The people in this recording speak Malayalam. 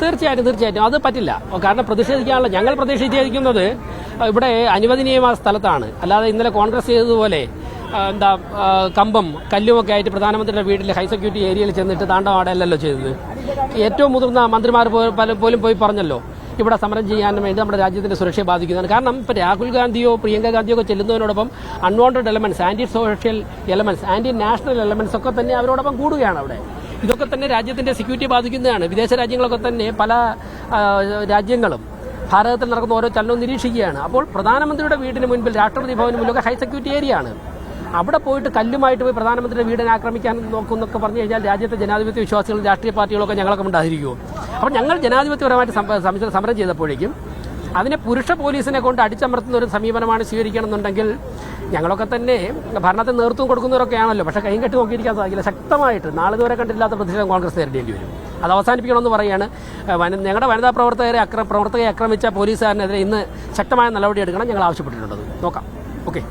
തീർച്ചയായിട്ടും അത് പറ്റില്ല. കാരണം പ്രതിഷേധിക്കാനുള്ള ഞങ്ങൾ പ്രതിഷേധിക്കുന്നത് ഇവിടെ അനുവദനീയമായ സ്ഥലത്താണ്. അല്ലാതെ ഇന്നലെ കോൺഗ്രസ് ചെയ്തതുപോലെ കമ്പം കല്ലുമൊക്കെ ആയിട്ട് പ്രധാനമന്ത്രിയുടെ വീട്ടിലെ ഹൈ സെക്യൂരിറ്റി ഏരിയയിൽ ചെന്നിട്ട് താണ്ടവാടല്ലോ ചെയ്തത്. ഏറ്റവും മുതിർന്ന മന്ത്രിമാർ പോലും പോയി പറഞ്ഞല്ലോ ഇവിടെ സമരം ചെയ്യാനും വേണ്ടി നമ്മുടെ രാജ്യത്തിന്റെ സുരക്ഷയെ ബാധിക്കുന്നതാണ്. കാരണം ഇപ്പോൾ രാഹുൽ ഗാന്ധിയോ പ്രിയങ്ക ഗാന്ധിയോ ഒക്കെ ചെല്ലുന്നതിനോടൊപ്പം unwanted elements, anti social elements, anti national elements ഒക്കെ തന്നെ അവരോടൊപ്പം കൂടുകയാണ് അവിടെ. ഇതൊക്കെ തന്നെ രാജ്യത്തിന്റെ സെക്യൂരിറ്റി ബാധിക്കുന്നതാണ്. വിദേശ രാജ്യങ്ങളൊക്കെ തന്നെ പല രാജ്യങ്ങളും ഭാരതത്തിൽ നടക്കുന്ന ഓരോ ചലനവും നിരീക്ഷിക്കുകയാണ്. അപ്പോൾ പ്രധാനമന്ത്രിയുടെ വീടിന് മുൻപിൽ, രാഷ്ട്രപതി ഭവന് മുന്നിലൊക്കെ ഹൈ സെക്യൂരിറ്റി ഏരിയ ആണ്. അവിടെ പോയിട്ട് കല്ലുമായിട്ട് പോയി പ്രധാനമന്ത്രിയുടെ വീടിനെ ആക്രമിക്കാൻ നോക്കുന്നൊക്കെ പറഞ്ഞു കഴിഞ്ഞാൽ രാജ്യത്തെ ജനാധിപത്യ വിശ്വാസികളും രാഷ്ട്രീയ പാർട്ടികളൊക്കെ ഞങ്ങളൊക്കെ ഉണ്ടായിരിക്കുമോ? അപ്പോൾ ഞങ്ങൾ ജനാധിപത്യപരമായിട്ട് സമരം ചെയ്തപ്പോഴേക്കും അതിനെ പുരുഷ പോലീസിനെ കൊണ്ട് അടിച്ചമർത്തുന്ന ഒരു സമീപനമാണ് സ്വീകരിക്കണമെന്നുണ്ടെങ്കിൽ ഞങ്ങളൊക്കെ തന്നെ ഭരണത്തിന് നേതൃത്വം കൊടുക്കുന്നവരൊക്കെയാണല്ലോ. പക്ഷേ കൈയും കെട്ടി നോക്കിയിരിക്കാൻ സാധിക്കില്ല. ശക്തമായിട്ട് നാളെ ഇതുവരെ കണ്ടിട്ടില്ലാത്ത പ്രതിഷേധം കോൺഗ്രസ് നേരിടേണ്ടി വരും. അത് അവസാനിപ്പിക്കണമെന്ന് പറയുകയാണ്. ഞങ്ങളുടെ വനിതാ പ്രവർത്തകരെ ആക്രമിച്ച പോലീസുകാരനെതിരെ ഇന്ന് ശക്തമായ നടപടി എടുക്കണം ഞങ്ങൾ ആവശ്യപ്പെട്ടിട്ടുള്ളത്. നോക്കാം. ഓക്കെ.